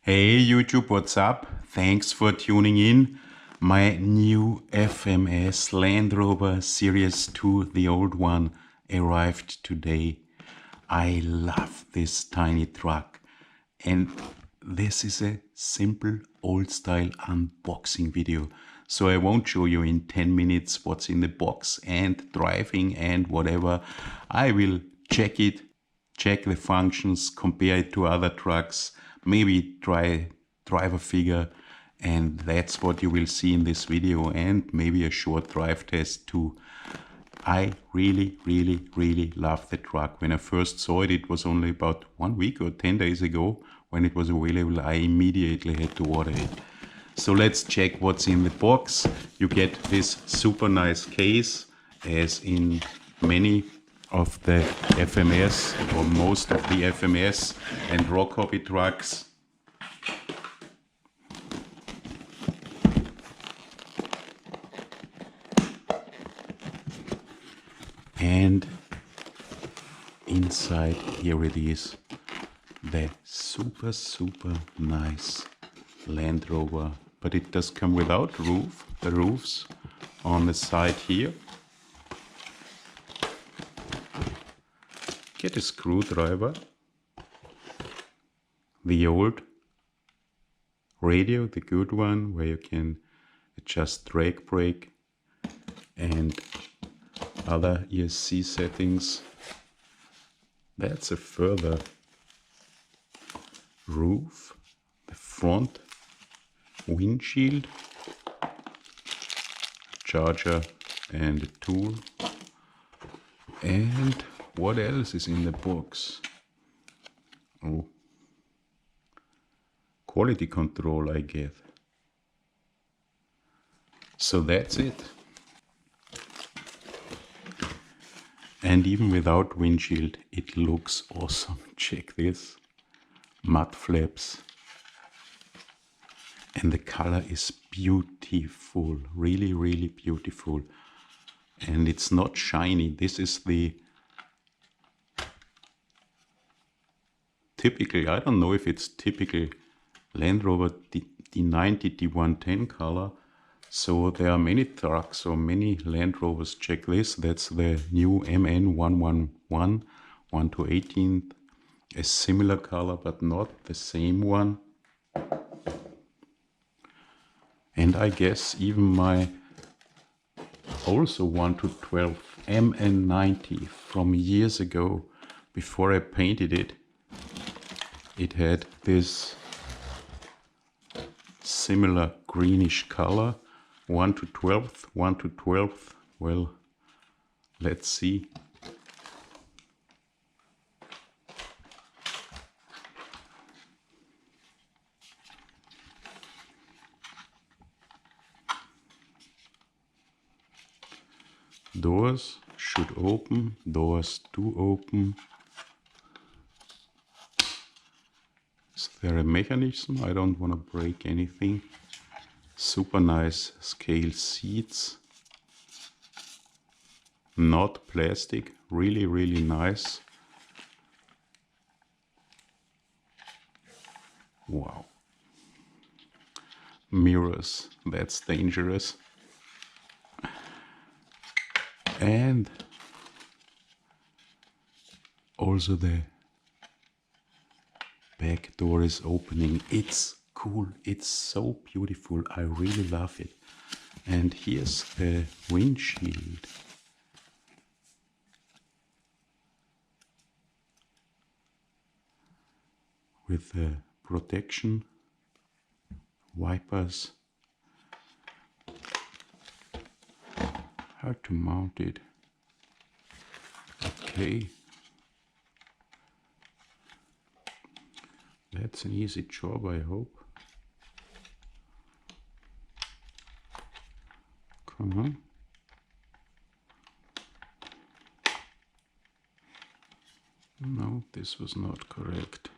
Hey YouTube, what's up? Thanks for tuning in. My new FMS Land Rover Series 2, the old one, arrived today. I love this tiny truck, and this is a simple old style unboxing video. So I won't show you in 10 minutes what's in the box and driving and whatever. I will check it, check the functions, compare it to other trucks, maybe try drive a figure, and that's what you will see in this video, and maybe a short drive test too. I really love the truck. When I first saw it, it was only about 1 week or 10 days ago when it was available. I immediately had to order it. So let's check what's in the box. You get this super nice case, as in many of the FMS or most of the FMS and rock hobby trucks. And inside, here it is, the super nice Land Rover, but it does come without roof. The roof's on the side here. Get a screwdriver, the old radio, the good one, where you can adjust drag brake and other ESC settings. That's a further roof, the front windshield, charger and a tool. And what else is in the box? Oh, quality control, I get. So that's it. And even without windshield, it looks awesome. Check this. Mud flaps. And the color is beautiful. Really beautiful. And it's not shiny. This is the typical, I don't know if it's typical Land Rover D90, D110 color. So there are many trucks or many Land Rovers. Check this, that's the new MN111 1 to 18th, a similar color but not the same one. And I guess even my also 1 to 12 MN90 from years ago, before I painted it, it had this similar greenish color. 1 to 12th, 1 to 12th. Well, let's see. Doors should open, doors do open. Is there a mechanism? I don't want to break anything. Super nice scale seats, not plastic, really nice. Wow. Mirrors, that's dangerous. And also the back door is opening. It's cool, it's so beautiful, I really love it. And here's the windshield. With the protection, wipers. How to mount it? Okay. That's an easy job, I hope. Come on. No, this was not correct.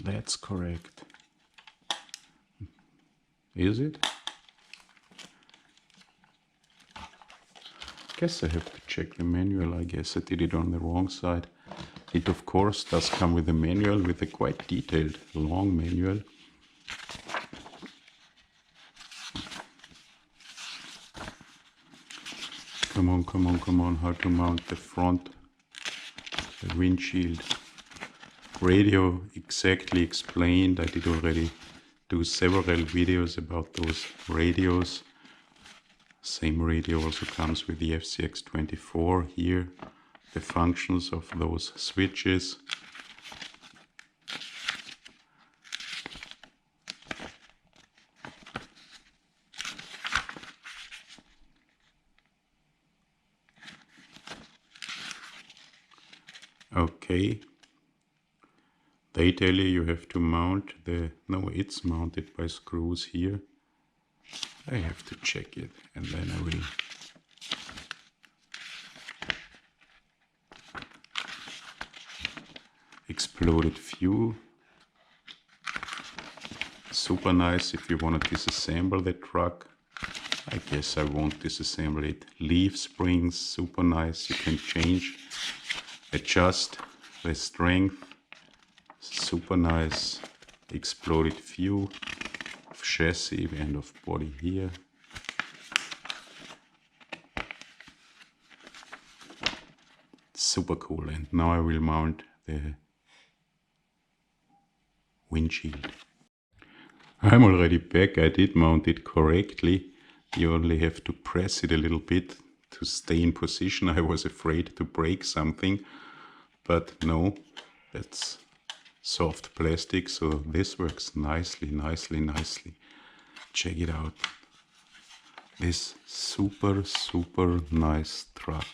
That's correct. Is it? Guess I have to check the manual. I guess I did it on the wrong side. It of course does come with a manual, with a quite detailed long manual. Come on, come on, come on, how to mount the front, the windshield. Radio exactly explained. I did already do several videos about those radios. Same radio also comes with the FCX24 here. The functions of those switches. Okay. They tell you have to mount the, no, it's mounted by screws here. I have to check it and then I will. Exploded view. Super nice if you want to disassemble the truck. I guess I won't disassemble it. Leaf springs, super nice. You can change, adjust the strength. Super nice. Exploded view of chassis and of body here. Super cool. And now I will mount the windshield. I'm already back. I did mount it correctly. You only have to press it a little bit to stay in position. I was afraid to break something, but no, that's soft plastic, so this works nicely, nicely, nicely. Check it out. This super, super nice truck.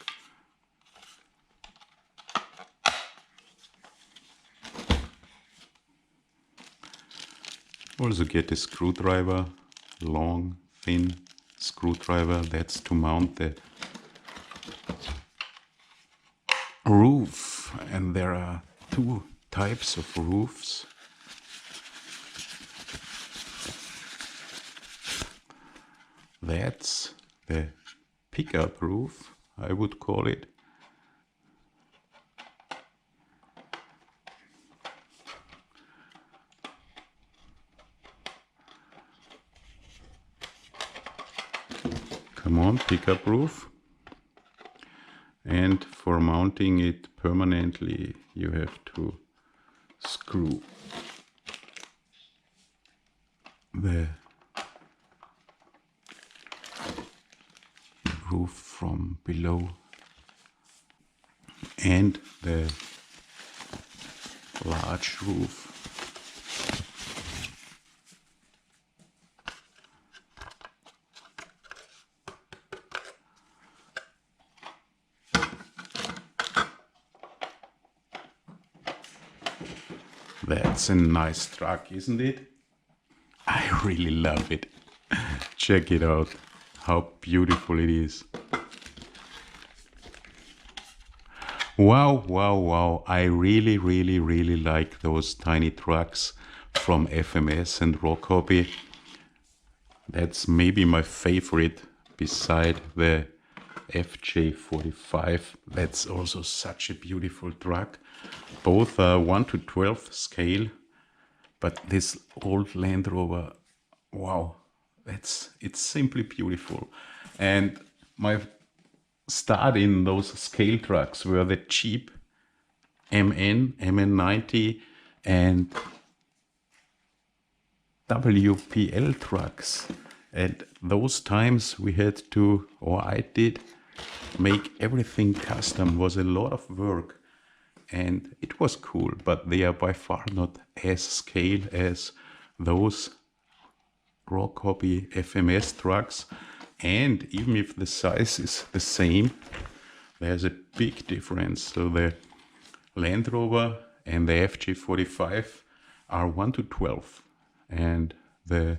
Also get a screwdriver, long, thin screwdriver. That's to mount the roof. And there are two types of roofs. That's the pickup roof, I would call it. Come on, pickup roof. And for mounting it permanently, you have to screw the roof from below and the large roof. That's a nice truck, isn't it? I really love it. Check it out, how beautiful it is. Wow, wow, wow. I really, really, really like those tiny trucks from FMS and Rock Hobby. That's maybe my favorite beside the FJ45. That's also such a beautiful truck. Both are 1 to 12 scale, but this old Land Rover, wow, it's simply beautiful. And my start in those scale trucks were the cheap MN90 and WPL trucks. And those times we had to, or I did, make everything custom. Was a lot of work and it was cool, but they are by far not as scale as those Rock Hobby FMS trucks. And even if the size is the same, there's a big difference. So the Land Rover and the FJ45 are 1 to 12 and the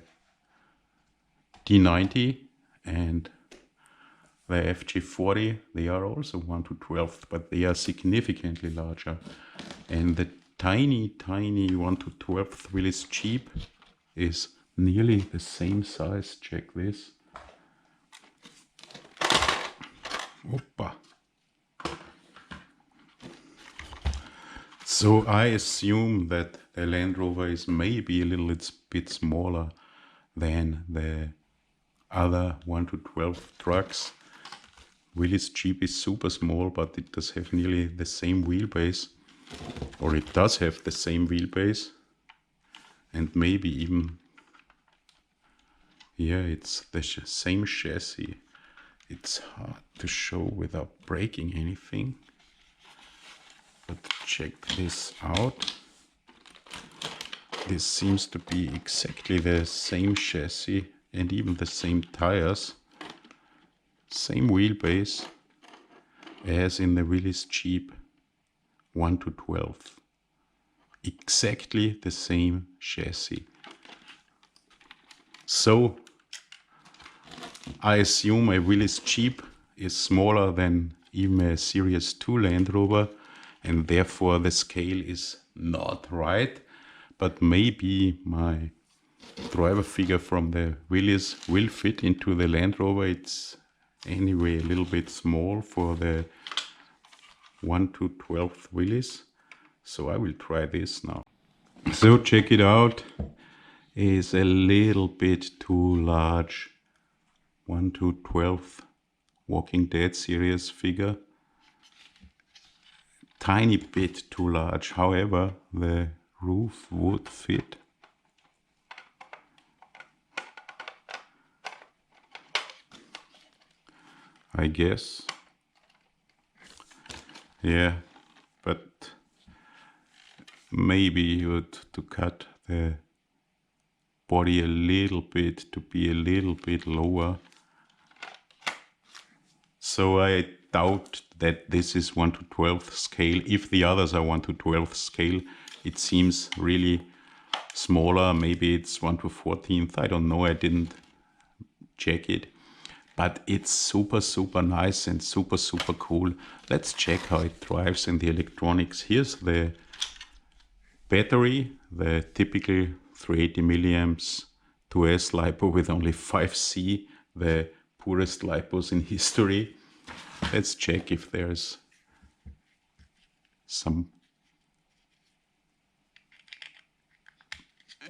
D90 and the FJ40, they are also 1 to 12, but they are significantly larger. And the tiny 1 to 12 Willis Jeep is nearly the same size. Check this. Opa. So I assume that the Land Rover is maybe a little bit smaller than the other 1 to 12 trucks. Willys Jeep is super small, but it does have nearly the same wheelbase, or it does have the same wheelbase, and maybe even, yeah, it's the same chassis. It's hard to show without breaking anything, but check this out. This seems to be exactly the same chassis and even the same tires, same wheelbase as in the Willys Jeep 1 to 12. Exactly the same chassis. So I assume a Willys Jeep is smaller than even a Series 2 Land Rover, and therefore the scale is not right. But maybe my driver figure from the Willys will fit into the Land Rover. It's anyway a little bit small for the 1 to 12 Willys. So I will try this now. So check it out. It's a little bit too large. 1 to 12 Walking Dead series figure. Tiny bit too large. However, the roof would fit. I guess. Yeah, but maybe you had to cut the body a little bit to be a little bit lower. So I doubt that this is 1 to 12 scale. If the others are 1 to 12 scale, it seems really smaller. Maybe it's 1 to 14th. I don't know. I didn't check it. But it's super, super nice and super, super cool. Let's check how it drives in the electronics. Here's the battery, the typical 380 milliamps 2S LiPo with only 5C, the poorest LiPos in history. Let's check if there's some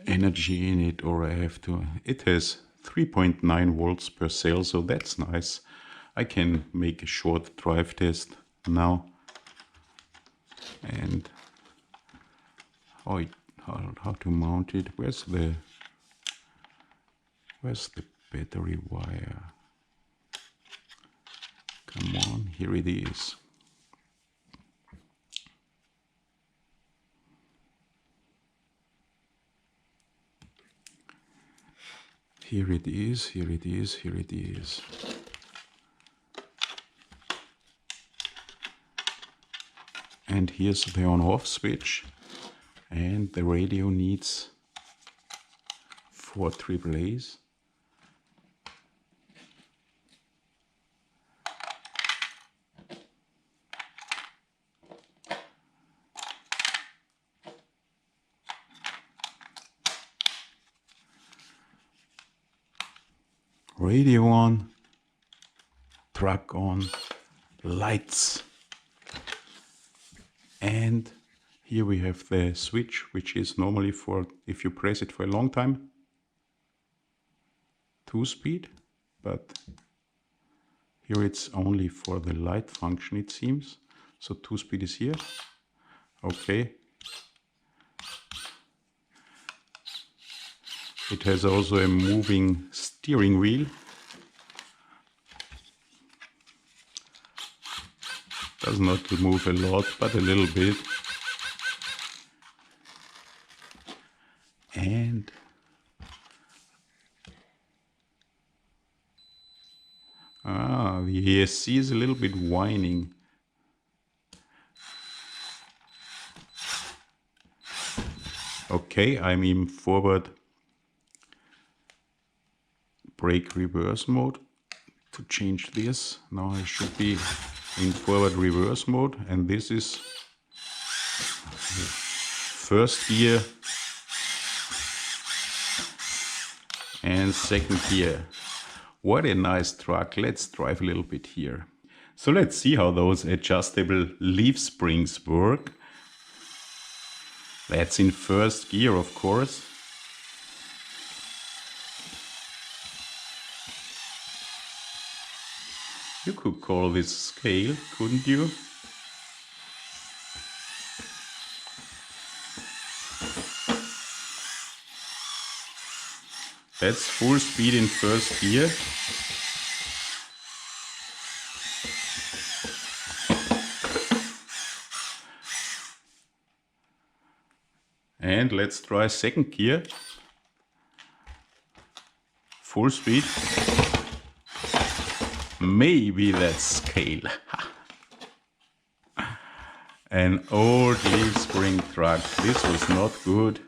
energy in it, or I have to. It has 3.9 volts per cell, so that's nice. I can make a short drive test now. And how to mount it? Where's the battery wire? Come on, here it is. Here it is, here it is, here it is. And here's the on-off switch. And the radio needs 4 AAAs. Radio on, truck on, lights. And here we have the switch, which is normally for, if you press it for a long time, 2-speed, but here it's only for the light function, it seems. So 2-speed is here. Okay. It has also a moving steering wheel. Does not move a lot, but a little bit. And the ESC is a little bit whining. Okay, I'm in forward brake reverse mode. To change this, now I should be in forward reverse mode, and this is first gear and second gear. What a nice truck. Let's drive a little bit here. So let's see how those adjustable leaf springs work. That's in first gear, of course. You could call this scale, couldn't you? That's full speed in first gear. And let's try second gear. Full speed. Maybe that's scale. An old leaf spring truck. This was not good.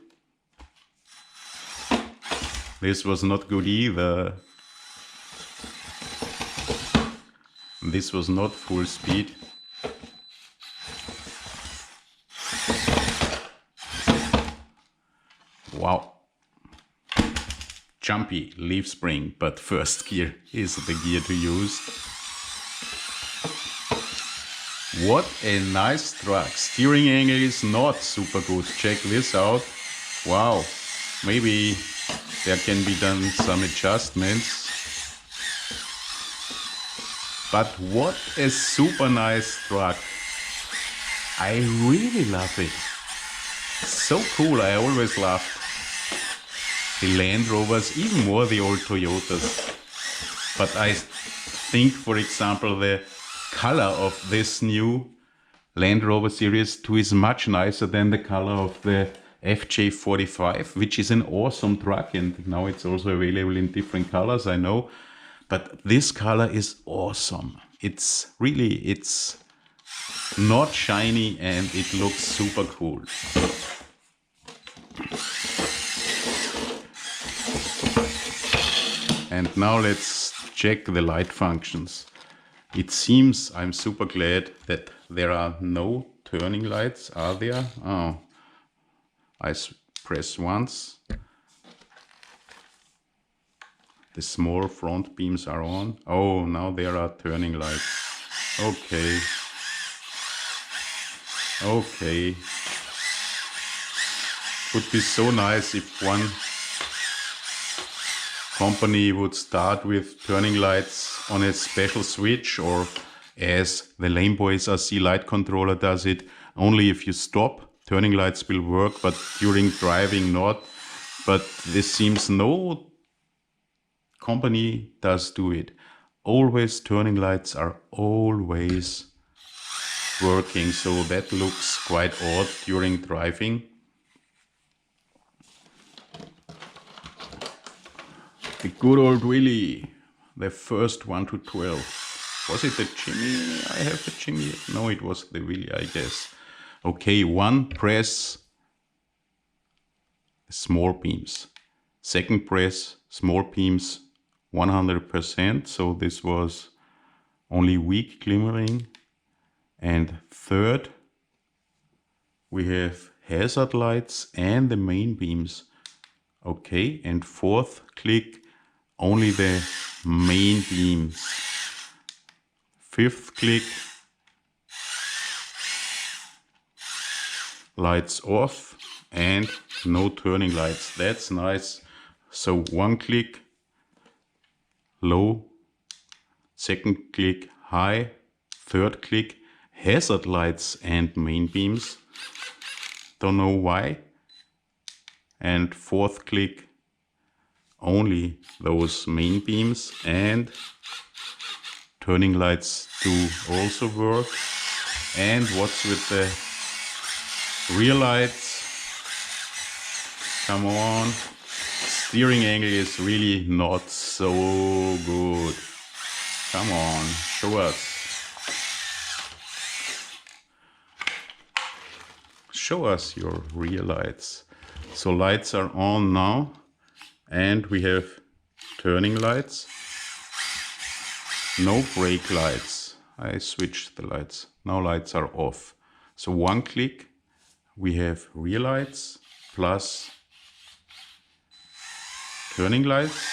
This was not good either. This was not full speed. Wow. Jumpy leaf spring, but first gear is the gear to use. What a nice truck. Steering angle is not super good. Check this out. Wow. Maybe there can be done some adjustments. But what a super nice truck. I really love it. So cool. I always loved the Land Rovers, even more the old Toyotas. But I think, for example, the color of this new Land Rover Series 2 is much nicer than the color of the FJ45, which is an awesome truck, and now it's also available in different colors, I know. But this color is awesome. It's not shiny and it looks super cool. And now let's check the light functions. It seems, I'm super glad that there are no turning lights, are there? Oh, I press once. The small front beams are on. Oh, now there are turning lights. Okay. Okay. Would be so nice if one company would start with turning lights on a special switch, or as the Lame Boys RC light controller does it, only if you stop, turning lights will work, but during driving not. But this seems no company does do it. Always turning lights are always working, so that looks quite odd during driving. The good old Willy, the first 1 to 12. Was it the Jimmy? I have the Jimmy. No, it was the Willy, I guess. Okay, one press, small beams. Second press, small beams, 100%. So this was only weak glimmering. And third, we have hazard lights and the main beams. Okay, and fourth click, only the main beams. Fifth click, lights off and no turning lights. That's nice. So one click, low, second click, high, third click, hazard lights and main beams. Don't know why. And fourth click, only those main beams, and turning lights do also work. And what's with the rear lights? Come on. Steering angle is really not so good. Come on, show us. Show us your rear lights. So lights are on now, and we have turning lights. No brake lights. I switched the lights. Now lights are off. So one click, we have rear lights plus turning lights.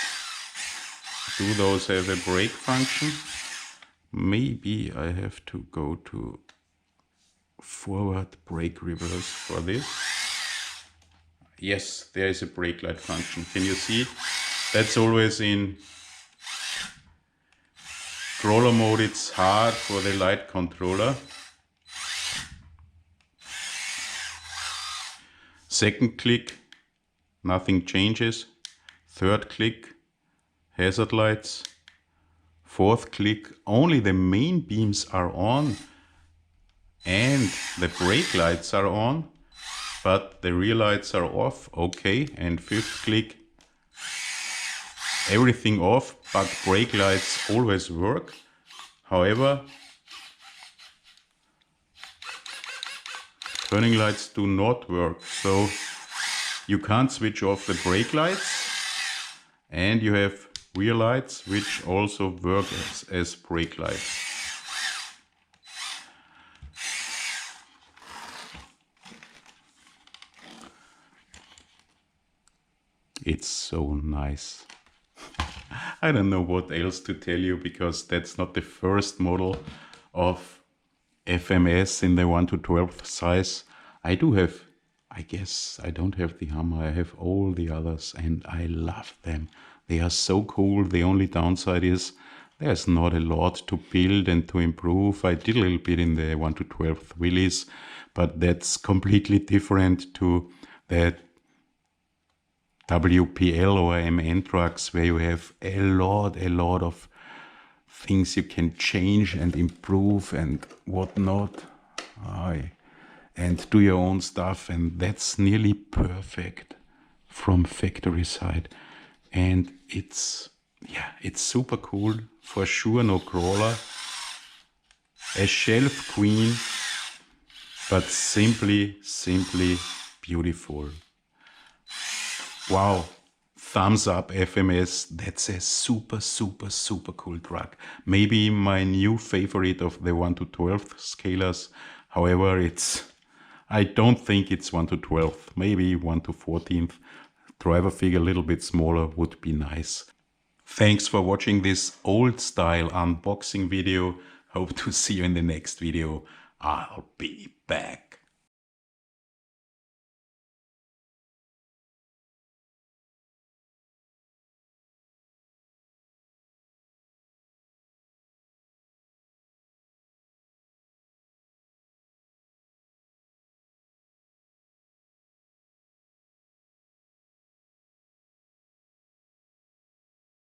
Do those have a brake function? Maybe I have to go to forward brake reverse for this. Yes, there is a brake light function. Can you see? That's always in crawler mode. It's hard for the light controller. Second click, nothing changes. Third click, hazard lights. Fourth click, only the main beams are on and the brake lights are on, but the rear lights are off. Okay. And fifth click, everything off, but brake lights always work. However, turning lights do not work. So you can't switch off the brake lights, and you have rear lights which also work as brake lights. It's so nice. I don't know what else to tell you, because that's not the first model of FMS in the 1 to 12th size. I do have, I guess I don't have the Hummer, I have all the others and I love them. They are so cool. The only downside is there's not a lot to build and to improve. I did a little bit in the 1 to 12th Willys, but that's completely different to the WPL or MN trucks, where you have a lot of things you can change and improve and whatnot. And do your own stuff, and that's nearly perfect from factory side. And it's super cool. For sure, no crawler. A shelf queen, but simply beautiful. Wow. Thumbs up, FMS. That's a super cool truck. Maybe my new favorite of the 1 to 12th scalers. However, I don't think it's 1 to 12th. Maybe 1 to 14th. Driver figure a little bit smaller would be nice. Thanks for watching this old style unboxing video. Hope to see you in the next video. I'll be back.